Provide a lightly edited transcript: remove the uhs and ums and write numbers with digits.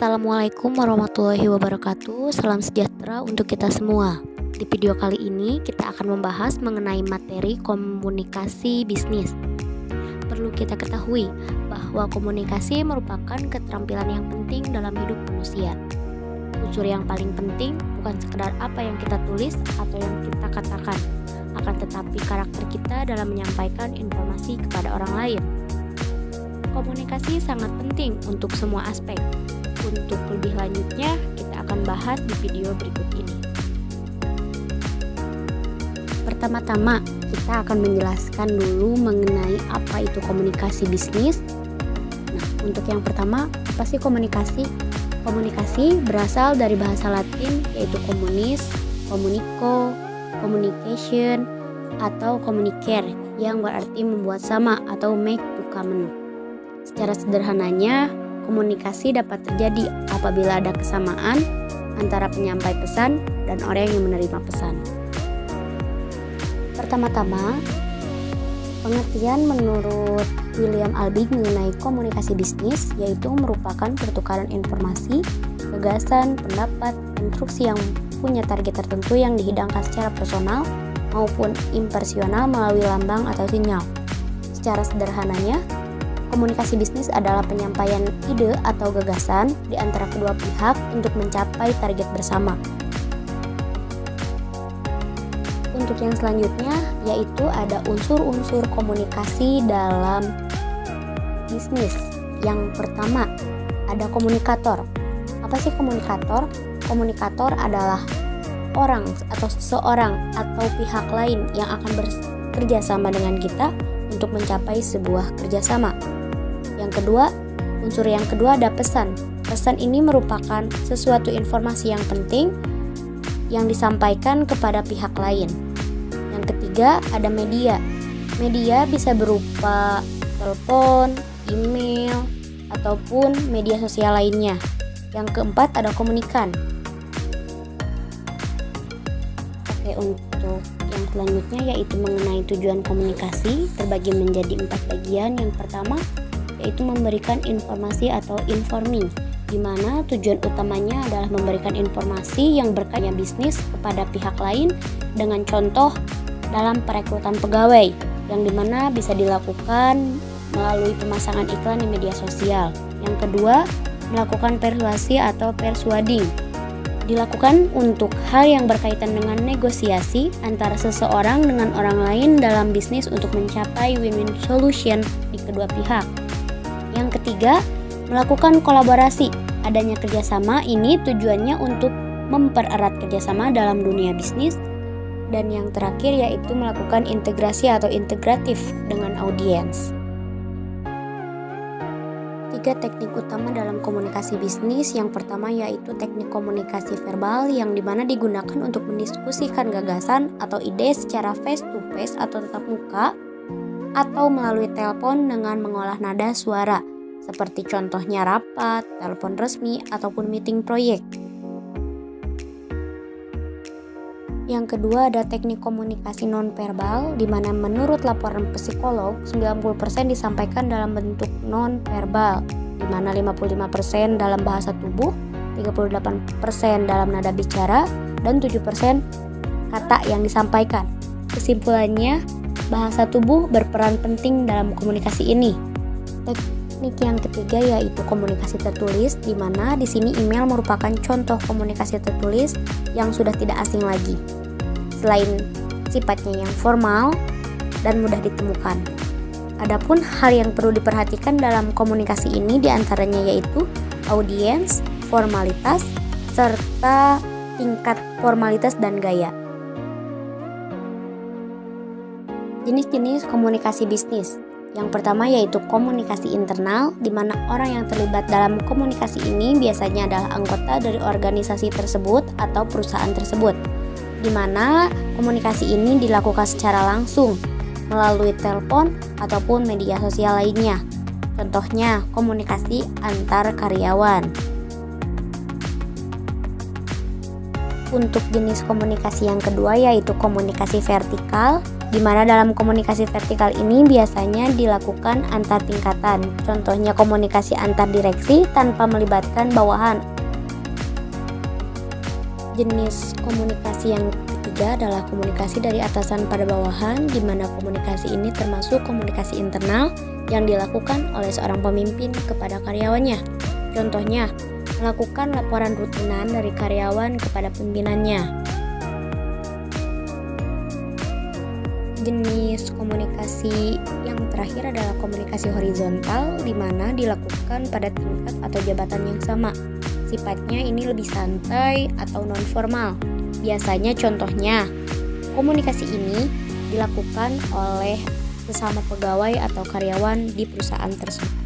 Assalamualaikum warahmatullahi wabarakatuh. Salam sejahtera untuk kita semua. Di video kali ini kita akan membahas mengenai materi komunikasi bisnis. Perlu kita ketahui bahwa komunikasi merupakan keterampilan yang penting dalam hidup manusia. Unsur yang paling penting bukan sekedar apa yang kita tulis atau yang kita katakan, akan tetapi karakter kita dalam menyampaikan informasi kepada orang lain. Komunikasi sangat penting untuk semua aspek. Untuk lebih lanjutnya, kita akan bahas di video berikut ini. Pertama-tama, kita akan menjelaskan dulu mengenai apa itu komunikasi bisnis. Nah, untuk yang pertama, apa sih komunikasi? Komunikasi berasal dari bahasa Latin yaitu communis, communico, communication, atau communicare yang berarti membuat sama atau make to common. Secara sederhananya, komunikasi dapat terjadi apabila ada kesamaan antara penyampai pesan dan orang yang menerima pesan. Pertama-tama, pengertian menurut William Albig mengenai komunikasi bisnis yaitu merupakan pertukaran informasi, gagasan, pendapat, instruksi yang punya target tertentu yang dihidangkan secara personal maupun impersonal melalui lambang atau sinyal. Secara sederhananya, komunikasi bisnis adalah penyampaian ide atau gagasan di antara kedua pihak untuk mencapai target bersama. Untuk yang selanjutnya yaitu ada unsur-unsur komunikasi dalam bisnis. Yang pertama, ada komunikator. Apa sih komunikator? Komunikator adalah orang atau seseorang atau pihak lain yang akan bekerja sama dengan kita untuk mencapai sebuah kerjasama. Yang kedua, unsur yang kedua ada pesan. Pesan ini merupakan sesuatu informasi yang penting yang disampaikan kepada pihak lain. Yang ketiga, ada media. Media bisa berupa telepon, email, ataupun media sosial lainnya. Yang keempat, ada komunikan. Oke, untuk yang selanjutnya yaitu mengenai tujuan komunikasi terbagi menjadi 4 bagian. Yang pertama yaitu memberikan informasi atau informing, di mana tujuan utamanya adalah memberikan informasi yang berkaitan bisnis kepada pihak lain dengan contoh dalam perekrutan pegawai, yang dimana bisa dilakukan melalui pemasangan iklan di media sosial. Yang kedua, melakukan persuasi atau persuading, dilakukan untuk hal yang berkaitan dengan negosiasi antara seseorang dengan orang lain dalam bisnis untuk mencapai win-win solution di kedua pihak. Yang ketiga, melakukan kolaborasi. Adanya kerjasama ini tujuannya untuk mempererat kerjasama dalam dunia bisnis. Dan yang terakhir yaitu melakukan integrasi atau integratif dengan audiens. 3 teknik utama dalam komunikasi bisnis. Yang pertama yaitu teknik komunikasi verbal yang dimana digunakan untuk mendiskusikan gagasan atau ide secara face to face atau tatap muka, atau melalui telepon dengan mengolah nada suara, seperti contohnya rapat, telepon resmi, ataupun meeting proyek. Yang kedua ada teknik komunikasi nonverbal, di mana menurut laporan psikolog 90% disampaikan dalam bentuk nonverbal, di mana 55% dalam bahasa tubuh, 38% dalam nada bicara, dan 7% kata yang disampaikan. Kesimpulannya, bahasa tubuh berperan penting dalam komunikasi ini. Teknik yang ketiga yaitu komunikasi tertulis, di mana di sini email merupakan contoh komunikasi tertulis yang sudah tidak asing lagi. Selain sifatnya yang formal dan mudah ditemukan. Adapun hal yang perlu diperhatikan dalam komunikasi ini diantaranya yaitu audiens, formalitas, serta tingkat formalitas dan gaya. Jenis-jenis komunikasi bisnis. Yang pertama yaitu komunikasi internal, di mana orang yang terlibat dalam komunikasi ini biasanya adalah anggota dari organisasi tersebut atau perusahaan tersebut, di mana komunikasi ini dilakukan secara langsung melalui telepon ataupun media sosial lainnya. Contohnya komunikasi antar karyawan. Untuk jenis komunikasi yang kedua yaitu komunikasi vertikal, di mana dalam komunikasi vertikal ini biasanya dilakukan antar tingkatan. Contohnya komunikasi antar direksi tanpa melibatkan bawahan. Jenis komunikasi yang ketiga adalah komunikasi dari atasan pada bawahan, di mana komunikasi ini termasuk komunikasi internal yang dilakukan oleh seorang pemimpin kepada karyawannya. Contohnya, melakukan laporan rutinan dari karyawan kepada pimpinannya. Jenis komunikasi yang terakhir adalah komunikasi horizontal, di mana dilakukan pada tingkat atau jabatan yang sama. Sifatnya ini lebih santai atau non-formal. Biasanya contohnya, komunikasi ini dilakukan oleh sesama pegawai atau karyawan di perusahaan tersebut.